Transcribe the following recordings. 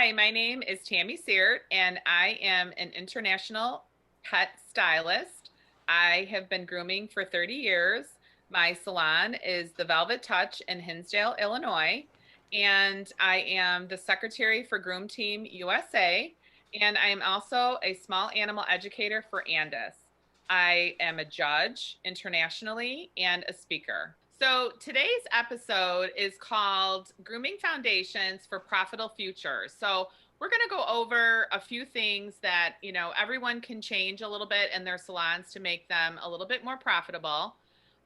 Hi, my name is Tammy Siert, and I am an international pet stylist. I have been grooming for 30 years. My salon is the Velvet Touch in Hinsdale, Illinois, and I am the secretary for Groom Team USA, and I am also a small animal educator for Andis. I am a judge internationally and a speaker. So today's episode is called Grooming Foundations for Profitable Futures. So we're going to go over a few things that, everyone can change a little bit in their salons to make them a little bit more profitable.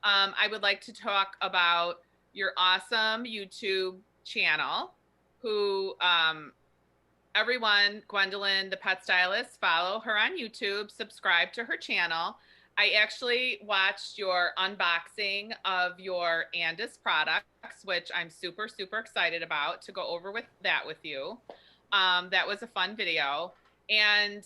I would like to talk about your awesome YouTube channel, who everyone, Gwendolyn, the pet stylist, follow her on YouTube, subscribe to her channel. I actually watched your unboxing of your Andis products, which I'm super, super excited about to go over with that with you. That was a fun video. And,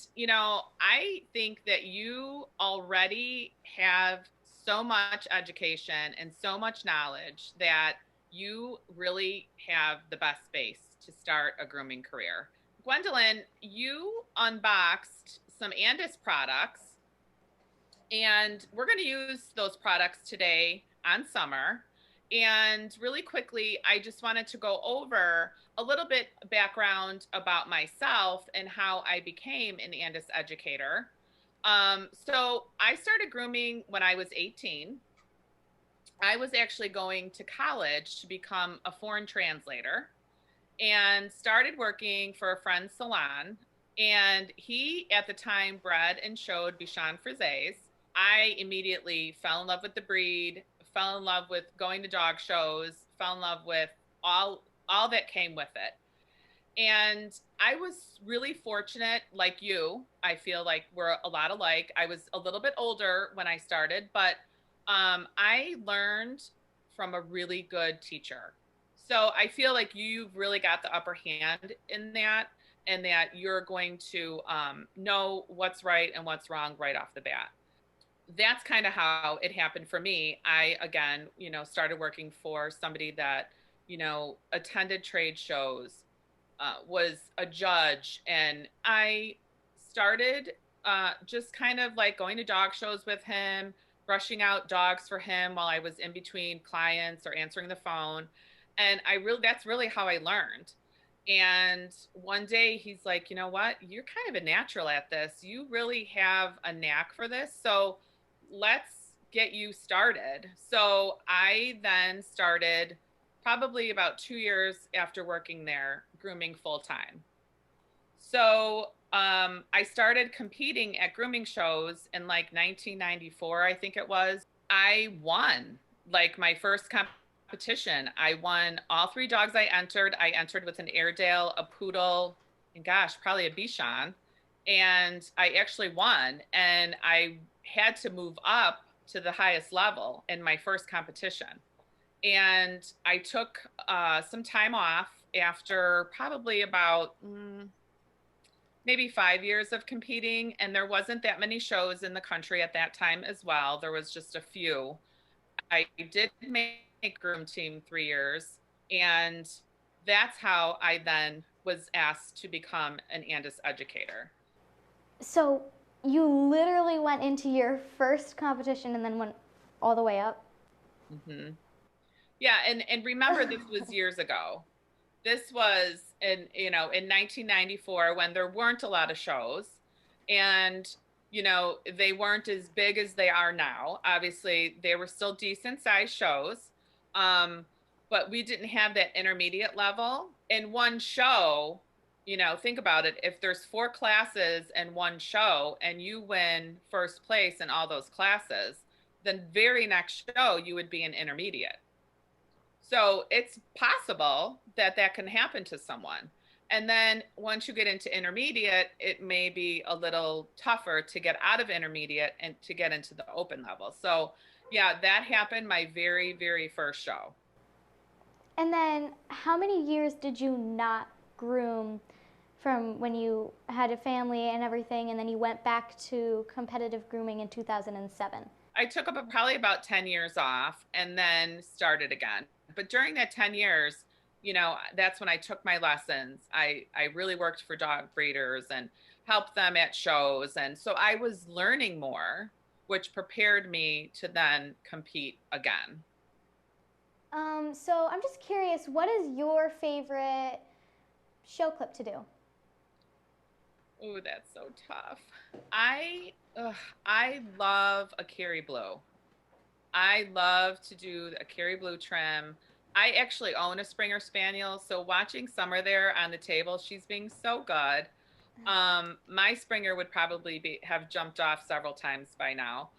I think that you already have so much education and so much knowledge that you really have the best base to start a grooming career. Gwendolyn, you unboxed some Andis products, and we're going to use those products today on Summer. And really quickly, I just wanted to go over a little bit background about myself and how I became an Andis educator. So I started grooming when I was 18. I was actually going to college to become a foreign translator and started working for a friend's salon. And he, at the time, bred and showed Bichon Frises. I immediately fell in love with the breed, fell in love with going to dog shows, fell in love with all that came with it. And I was really fortunate, like you. I feel like we're a lot alike. I was a little bit older when I started, but I learned from a really good teacher. So I feel like you've really got the upper hand in that, and that you're going to know what's right and what's wrong right off the bat. That's kind of how it happened for me. I, again, started working for somebody that, attended trade shows, was a judge, and I started just kind of like going to dog shows with him, brushing out dogs for him while I was in between clients or answering the phone. And that's really how I learned. And one day he's like, you know what? You're kind of a natural at this. You really have a knack for this. So let's get you started. So I then started probably about 2 years after working there, grooming full time. So I started competing at grooming shows in like 1994, I think it was. I won like my first competition. I won all three dogs I entered. I entered with an Airedale, a Poodle, and gosh, probably a Bichon. And I actually won. And I had to move up to the highest level in my first competition. And I took some time off after probably about maybe 5 years of competing. And there wasn't that many shows in the country at that time as well. There was just a few. I did make Groom Team 3 years. And that's how I then was asked to become an Andis educator. So you literally went into your first competition and then went all the way up? Mm-hmm. Yeah, and remember, this was years ago. This was in 1994, when there weren't a lot of shows, and they weren't as big as they are now. Obviously, they were still decent sized shows, but we didn't have that intermediate level. In one show, think about it. If there's 4 classes in one show and you win first place in all those classes, then very next show you would be an intermediate. So it's possible that that can happen to someone. And then once you get into intermediate, it may be a little tougher to get out of intermediate and to get into the open level. So yeah, that happened my very, very first show. And then how many years did you not groom from when you had a family and everything, and then you went back to competitive grooming in 2007? I took probably about 10 years off and then started again. But during that 10 years, that's when I took my lessons. I really worked for dog breeders and helped them at shows. And so I was learning more, which prepared me to then compete again. So I'm just curious, what is your favorite show clip to do? Oh, that's so tough. I ugh, I love a Kerry Blue. I love to do a Kerry Blue trim. I actually own a Springer Spaniel, so watching Summer there on the table, she's being so good. My Springer would probably have jumped off several times by now.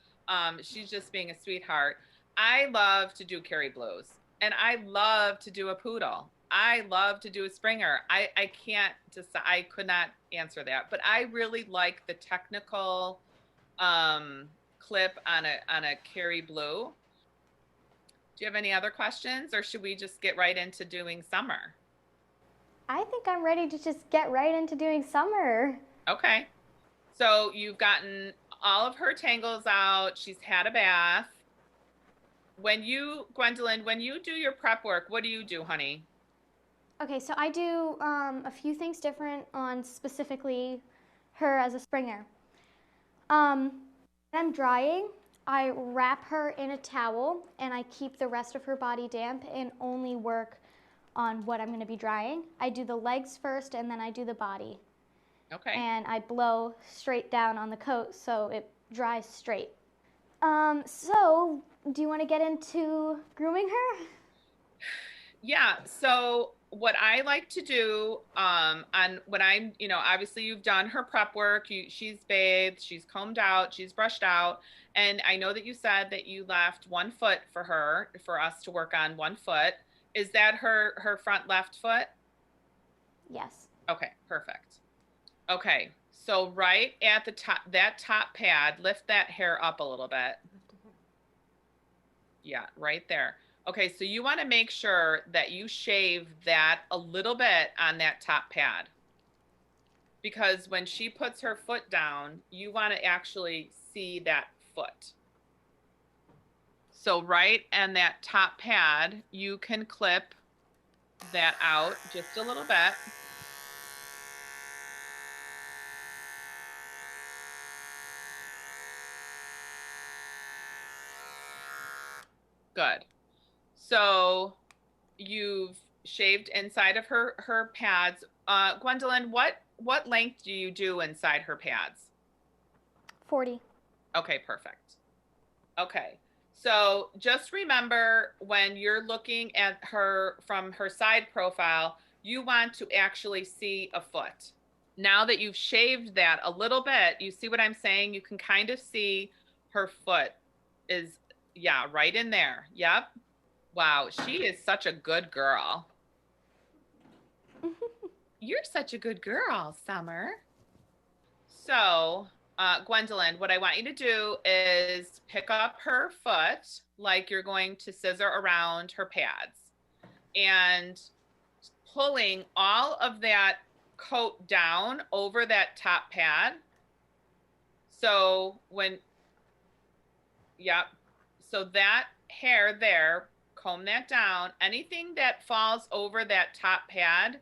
She's just being a sweetheart. I love to do Kerry Blues, and I love to do a poodle. I love to do a Springer. I can't decide. I could not answer that, but I really like the technical clip on a Kerry Blue. Do you have any other questions, or should we just get right into doing Summer? I think I'm ready to just get right into doing summer. Okay. So you've gotten all of her tangles out. She's had a bath. Gwendolyn, when you do your prep work, what do you do, honey? Okay, so I do a few things different on specifically her as a Springer. When I'm drying, I wrap her in a towel and I keep the rest of her body damp and only work on what I'm going to be drying. I do the legs first and then I do the body. Okay. And I blow straight down on the coat so it dries straight. So do you want to get into grooming her? Yeah. So what I like to do, on when I'm, obviously you've done her prep work. She's bathed, she's combed out, she's brushed out, and I know that you said that you left 1 foot for us to work on 1 foot. Is that her front left foot? Yes. Okay, perfect. Okay, so right at the top, that top pad, lift that hair up a little bit. Yeah, right there. Okay, so you want to make sure that you shave that a little bit on that top pad. Because when she puts her foot down, you want to actually see that foot. So right on that top pad, you can clip that out just a little bit. Good. So you've shaved inside of her pads. Gwendolyn, what length do you do inside her pads? 40. Okay, perfect. Okay. So just remember when you're looking at her from her side profile, you want to actually see a foot. Now that you've shaved that a little bit, you see what I'm saying? You can kind of see her foot is, yeah, right in there. Yep. Wow, she is such a good girl. You're such a good girl, Summer. So, Gwendolyn, what I want you to do is pick up her foot like you're going to scissor around her pads and pulling all of that coat down over that top pad. So yep. So that hair there, comb that down. Anything that falls over that top pad,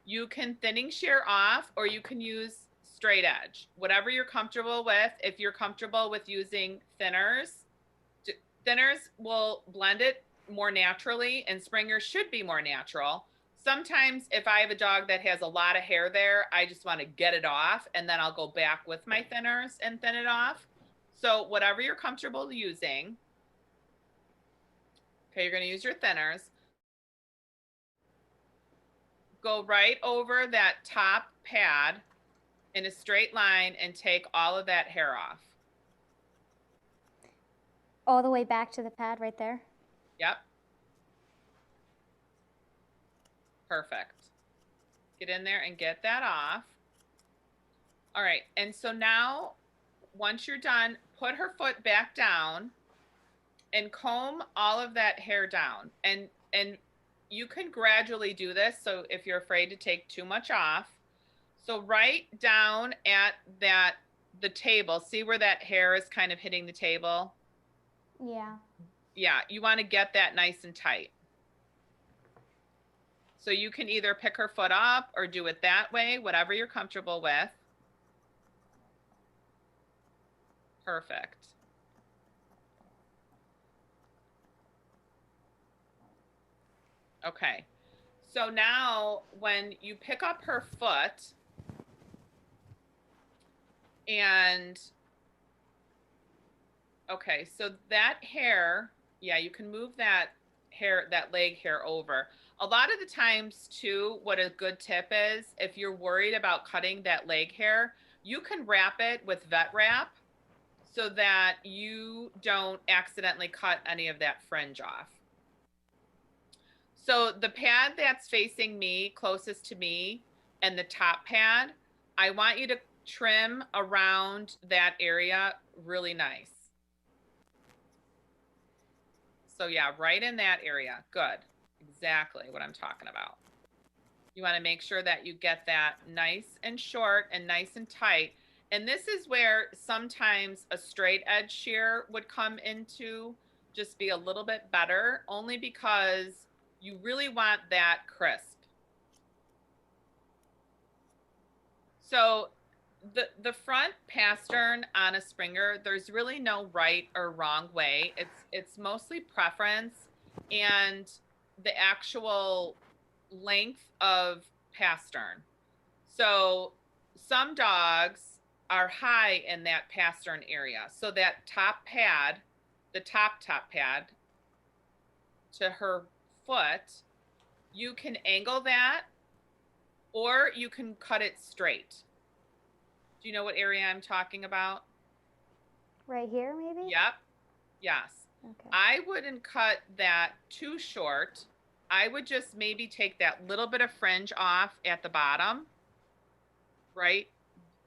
you can thinning shear off or you can use straight edge, whatever you're comfortable with. If you're comfortable with using thinners will blend it more naturally, and springers should be more natural. Sometimes if I have a dog that has a lot of hair there, I just want to get it off and then I'll go back with my thinners and thin it off. So whatever you're comfortable using. Okay, you're going to use your thinners. Go right over that top pad in a straight line and take all of that hair off. All the way back to the pad right there? Yep. Perfect. Get in there and get that off. All right, and so now, once you're done, put her foot back down and comb all of that hair down. And you can gradually do this, so if you're afraid to take too much off. So right down at the table, see where that hair is kind of hitting the table? Yeah. Yeah, you want to get that nice and tight. So you can either pick her foot up or do it that way, whatever you're comfortable with. Perfect. Okay. So now when you pick up her foot and okay, so that hair, yeah, you can move that hair, that leg hair over. A lot of the times too, what a good tip is, if you're worried about cutting that leg hair, you can wrap it with vet wrap so that you don't accidentally cut any of that fringe off. So the pad that's facing me, closest to me, and the top pad, I want you to trim around that area really nice. So yeah, right in that area. Good. Exactly what I'm talking about. You want to make sure that you get that nice and short and nice and tight. And this is where sometimes a straight edge shear would come into just be a little bit better, only because you really want that crisp. So the front pastern on a Springer, there's really no right or wrong way. It's mostly preference and the actual length of pastern. So some dogs are high in that pastern area. So that top pad, the top pad to her foot, you can angle that or you can cut it straight. Do you know what area I'm talking about? Right here, maybe? Yep. Yes. Okay. I wouldn't cut that too short. I would just maybe take that little bit of fringe off at the bottom. Right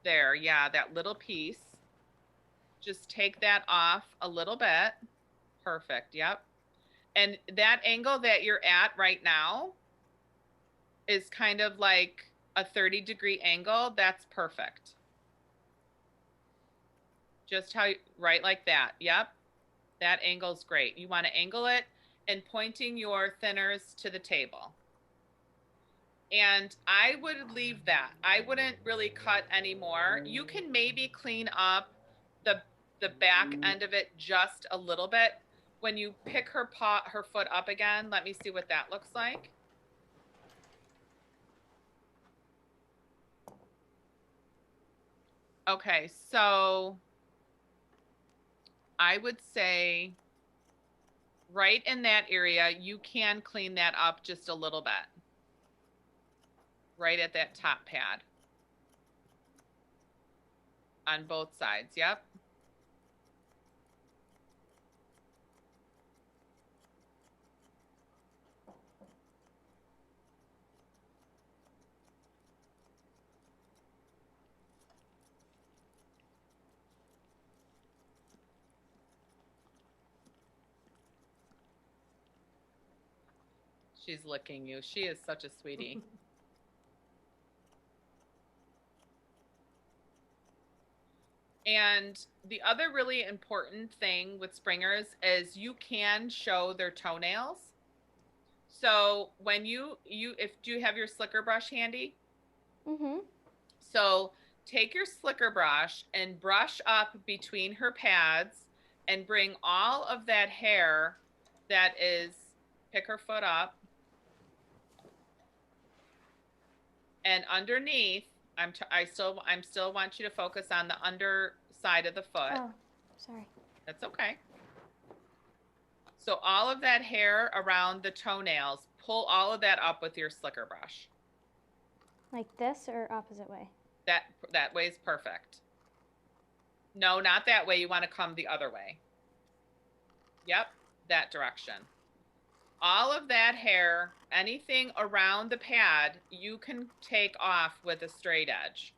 there. Yeah, that little piece. Just take that off a little bit. Perfect. Yep. And that angle that you're at right now is kind of like a 30-degree angle. That's perfect. Just how, right like that. Yep. That angle's great. You want to angle it and pointing your thinners to the table. And I would leave that. I wouldn't really cut anymore. You can maybe clean up the back end of it just a little bit. When you pick her foot up again, let me see what that looks like. Okay, so I would say right in that area, you can clean that up just a little bit. Right at that top pad. On both sides, yep. She's licking you. She is such a sweetie. And the other really important thing with Springers is you can show their toenails. So when do you have your slicker brush handy? Mm-hmm. So take your slicker brush and brush up between her pads and bring all of that hair that is, pick her foot up. And underneath, I still want you to focus on the underside of the foot. Oh, sorry. That's okay. So all of that hair around the toenails, pull all of that up with your slicker brush. Like this or opposite way? That way is perfect. No, not that way. You want to come the other way. Yep, that direction. All of that hair, anything around the pad, you can take off with a straight edge.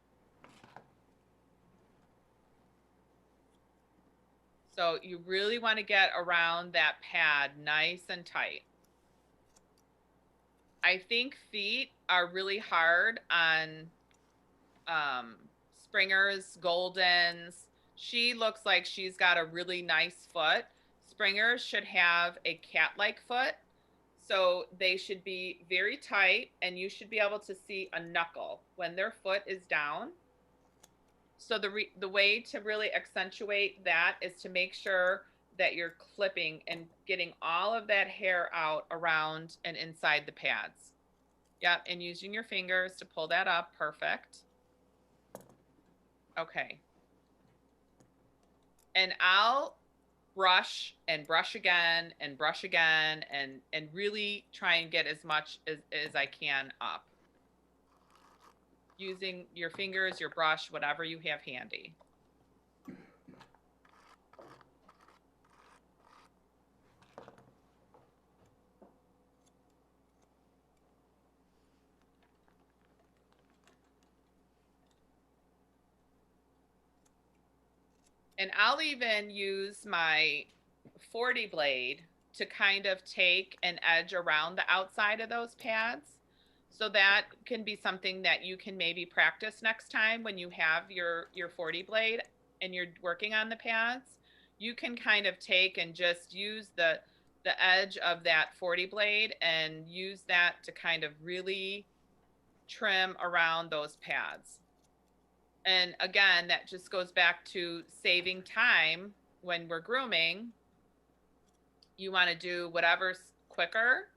So you really want to get around that pad nice and tight. I think feet are really hard on Springers, Goldens. She looks like she's got a really nice foot. Springers should have a cat-like foot. So they should be very tight, and you should be able to see a knuckle when their foot is down. So the way to really accentuate that is to make sure that you're clipping and getting all of that hair out around and inside the pads. Yep, and using your fingers to pull that up. Perfect. Okay. And I'll brush and brush again and brush again and really try and get as much as I can up. Using your fingers, your brush, whatever you have handy. And I'll even use my 40 blade to kind of take an edge around the outside of those pads. So that can be something that you can maybe practice next time when you have your 40 blade and you're working on the pads. You can kind of take and just use the edge of that 40 blade and use that to kind of really trim around those pads. And again, that just goes back to saving time when we're grooming. You want to do whatever's quicker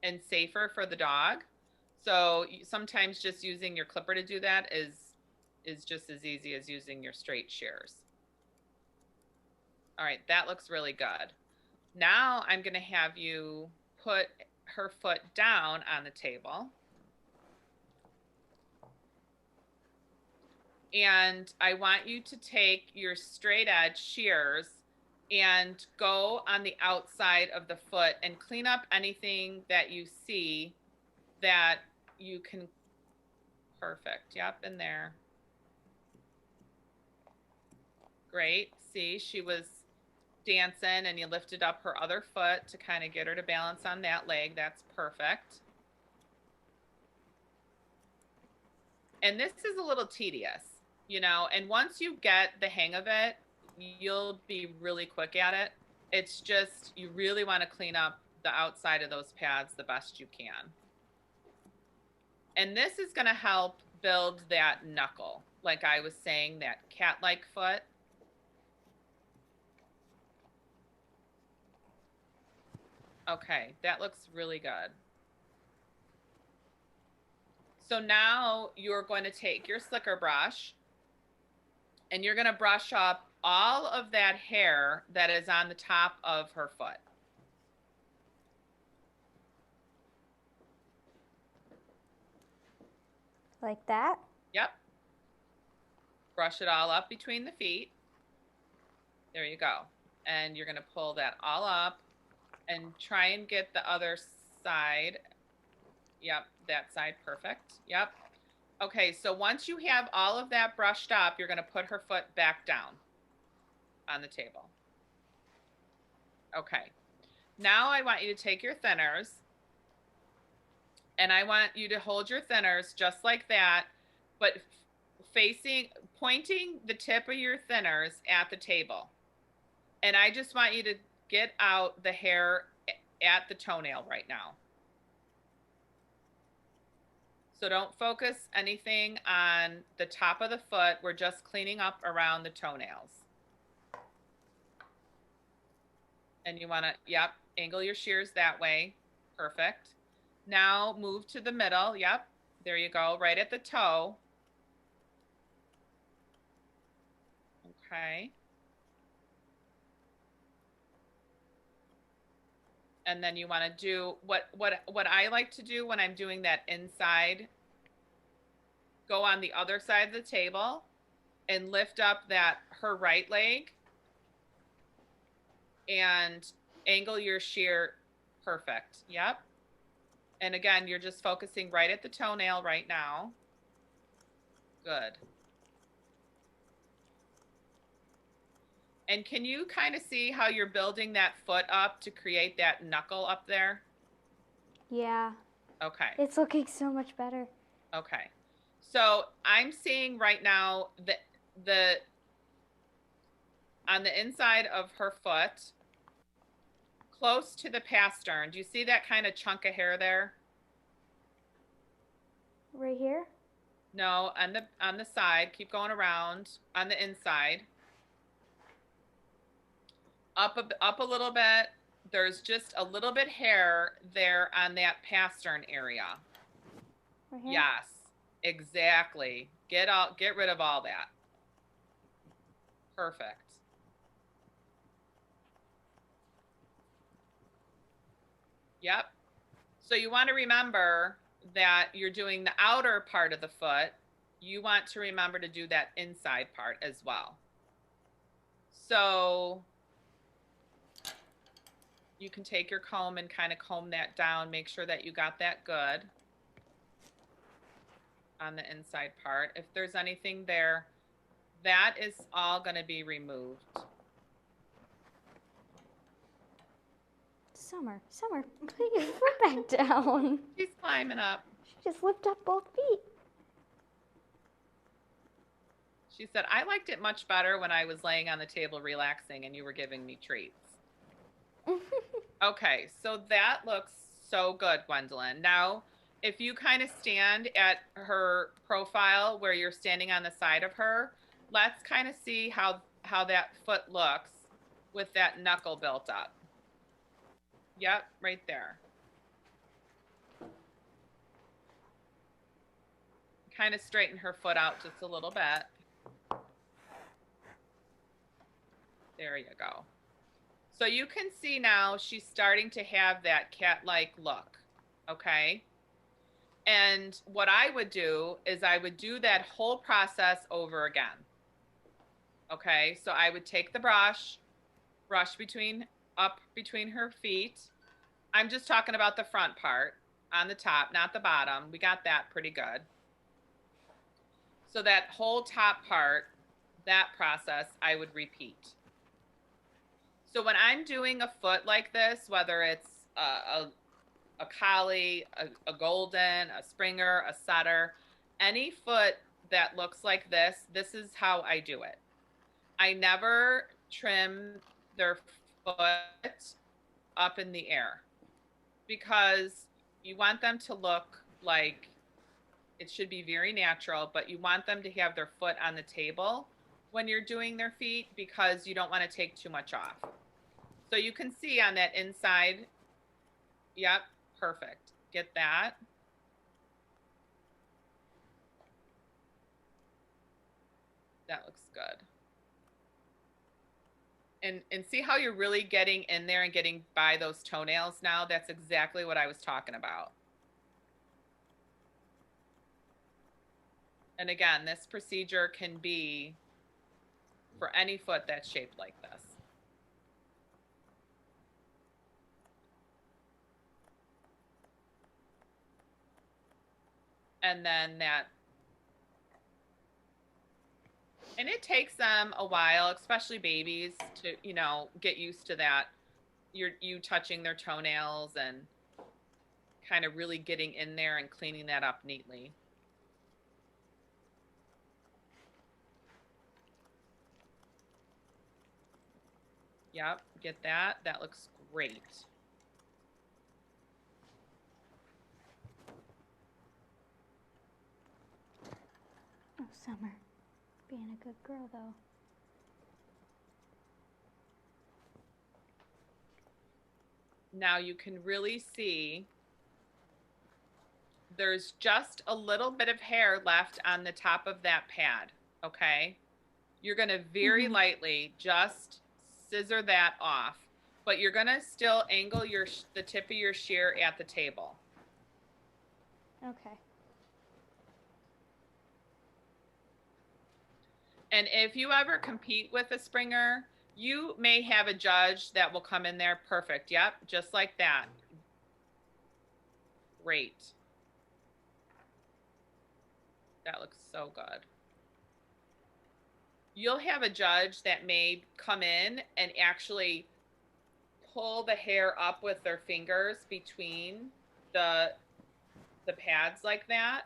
and safer for the dog. So sometimes just using your clipper to do that is just as easy as using your straight shears. All right, that looks really good. Now I'm going to have you put her foot down on the table. And I want you to take your straight edge shears and go on the outside of the foot and clean up anything that you see that you can. Perfect. Yep, in there. Great. See, she was dancing and you lifted up her other foot to kind of get her to balance on that leg. That's perfect. And this is a little tedious, you know, and once you get the hang of it, you'll be really quick at it. It's just, you really want to clean up the outside of those pads the best you can. And this is going to help build that knuckle. Like I was saying, that cat-like foot. Okay, that looks really good. So now you're going to take your slicker brush and you're going to brush up all of that hair that is on the top of her foot. Like that? Yep. Brush it all up between the feet. There you go. And you're going to pull that all up and try and get the other side. Yep, that side. Perfect. Yep. Okay, so once you have all of that brushed up, you're going to put her foot back down on the table. Okay. Now I want you to take your thinners and I want you to hold your thinners just like that, but pointing the tip of your thinners at the table. And I just want you to get out the hair at the toenail right now. So don't focus anything on the top of the foot. We're just cleaning up around the toenails. And you want to, yep, angle your shears that way. Perfect. Now move to the middle. Yep, there you go, right at the toe. Okay. And then you want to do what I like to do when I'm doing that inside. Go on the other side of the table and lift up her right leg and angle your shear. Perfect. Yep. And again, you're just focusing right at the toenail right now. Good. And can you kind of see how you're building that foot up to create that knuckle up there? Yeah. Okay. It's looking so much better. Okay. So I'm seeing right now on the inside of her foot, close to the pastern. Do you see that kind of chunk of hair there? Right here? No, on the side. Keep going around on the inside. Up a little bit. There's just a little bit hair there on that pastern area. Right here? Yes, exactly. Get rid of all that. Perfect. Yep. So you want to remember that you're doing the outer part of the foot. You want to remember to do that inside part as well. So you can take your comb and kind of comb that down. Make sure that you got that good on the inside part. If there's anything there, that is all going to be removed. Summer, put your foot back down. She's climbing up. She just lifted up both feet. She said, I liked it much better when I was laying on the table relaxing and you were giving me treats. Okay, so that looks so good, Gwendolyn. Now, if you kind of stand at her profile where you're standing on the side of her, let's kind of see how that foot looks with that knuckle built up. Yep, right there. Kind of straighten her foot out just a little bit. There you go. So you can see now she's starting to have that cat-like look, okay? And what I would do is I would do that whole process over again. Okay, so I would take the brush up between her feet. I'm just talking about the front part on the top, not the bottom. We got that pretty good. So that whole top part, that process, I would repeat. So when I'm doing a foot like this, whether it's a collie, a golden, a springer, a setter, any foot that looks like this is how I do it. I never trim their foot up in the air because you want them to look like it should be very natural, but you want them to have their foot on the table when you're doing their feet because you don't want to take too much off. So you can see on that inside, yep, perfect. Get that. That looks good. And see how you're really getting in there and getting by those toenails now? That's exactly what I was talking about. And again, this procedure can be for any foot that's shaped like this. And then that, and it takes them a while, especially babies, to, you know, get used to that. You touching their toenails and kind of really getting in there and cleaning that up neatly. Yep, get that. That looks great. Oh, Summer. Being a good girl, though. Now you can really see there's just a little bit of hair left on the top of that pad, okay? You're going to very lightly just scissor that off, but you're going to still angle the tip of your shear at the table. Okay. And if you ever compete with a Springer, you may have a judge that will come in there perfect. Yep, just like that. Great. That looks so good. You'll have a judge that may come in and actually pull the hair up with their fingers between the pads like that.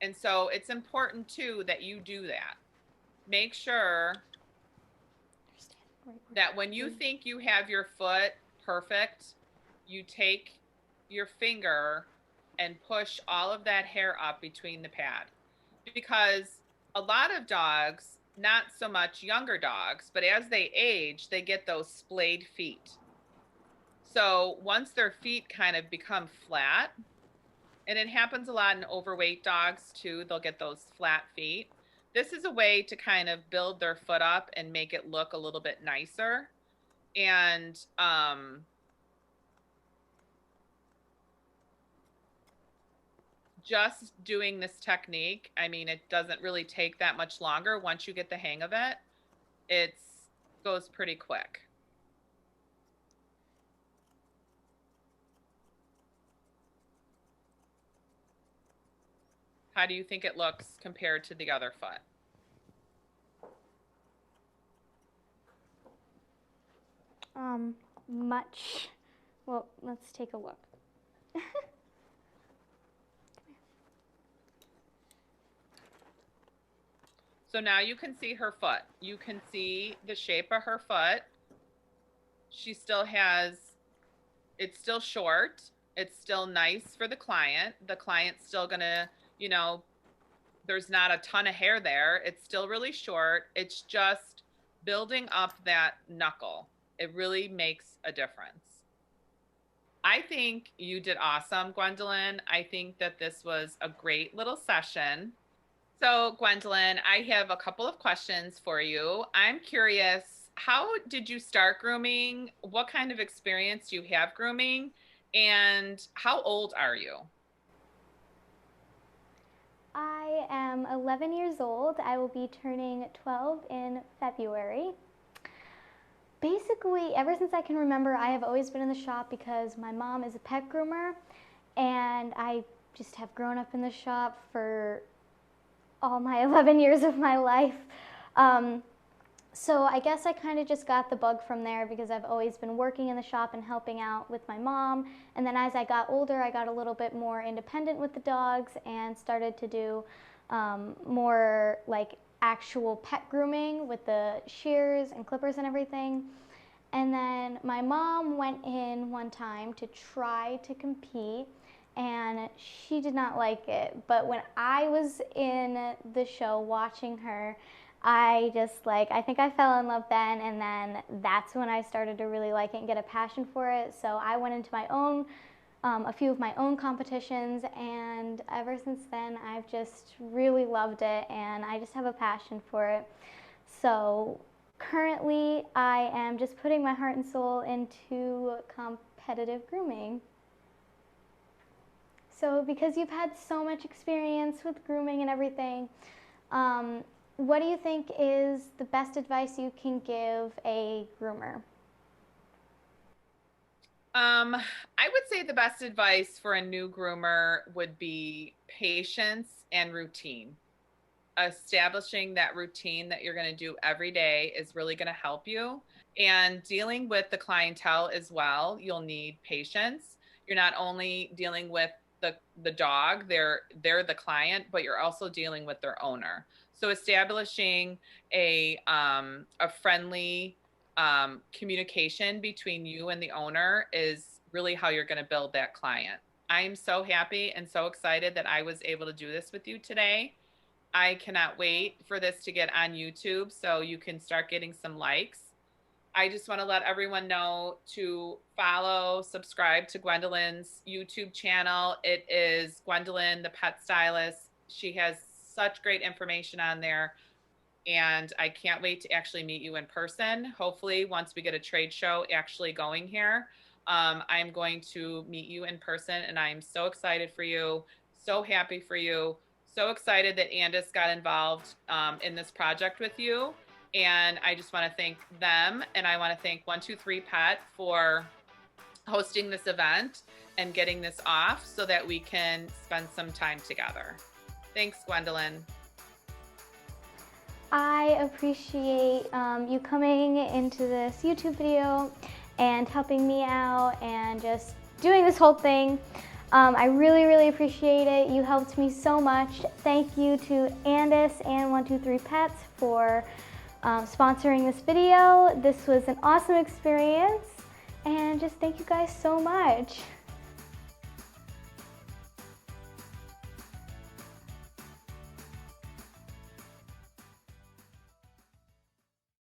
And so it's important too that you do that. Make sure that when you think you have your foot perfect, you take your finger and push all of that hair up between the pad, because a lot of dogs, not so much younger dogs, but as they age, they get those splayed feet. So once their feet kind of become flat, and it happens a lot in overweight dogs too, they'll get those flat feet. This is a way to kind of build their foot up and make it look a little bit nicer. And just doing this technique, I mean, it doesn't really take that much longer. Once you get the hang of it, it goes pretty quick. How do you think it looks compared to the other foot? Much. Well, let's take a look. So now you can see her foot. You can see the shape of her foot. She still has, it's still short. It's still nice for the client. The client's still gonna, you know, there's not a ton of hair there. It's still really short. It's just building up that knuckle. It really makes a difference. I think you did awesome, Gwendolyn. I think that this was a great little session. So, Gwendolyn, I have a couple of questions for you. I'm curious, how did you start grooming? What kind of experience do you have grooming? And how old are you? I am 11 years old. I will be turning 12 in February. Basically, ever since I can remember, I have always been in the shop because my mom is a pet groomer, and I just have grown up in the shop for all my 11 years of my life. So I guess I kind of just got the bug from there because I've always been working in the shop and helping out with my mom. And then as I got older, I got a little bit more independent with the dogs and started to do more like actual pet grooming with the shears and clippers and everything. And then my mom went in one time to try to compete, and she did not like it. But when I was in the show watching her, I think I fell in love then, and then that's when I started to really like it and get a passion for it. So I went into my own, a few of my own competitions, and ever since then I've just really loved it, and I just have a passion for it. So currently I am just putting my heart and soul into competitive grooming. So because you've had so much experience with grooming and everything, what do you think is the best advice you can give a groomer? I would say the best advice for a new groomer would be patience and routine. Establishing that routine that you're going to do every day is really going to help you. And dealing with the clientele as well, you'll need patience. You're not only dealing with the dog, they're the client, but you're also dealing with their owner. So establishing a friendly communication between you and the owner is really how you're going to build that client. I am so happy and so excited that I was able to do this with you today. I cannot wait for this to get on YouTube so you can start getting some likes. I just want to let everyone know to follow, subscribe to Gwendolyn's YouTube channel. It is Gwendolyn, the pet stylist. She has such great information on there, and I can't wait to actually meet you in person. Hopefully, once we get a trade show actually going here, I'm going to meet you in person, and I'm so excited for you, so happy for you, so excited that Andis got involved in this project with you. And I just want to thank them, and I want to thank 123 Pet for hosting this event and getting this off so that we can spend some time together. Thanks, Gwendolyn. I appreciate you coming into this YouTube video and helping me out and just doing this whole thing. I really, really appreciate it. You helped me so much. Thank you to Andis and 123 Pets for sponsoring this video. This was an awesome experience, And just thank you guys so much.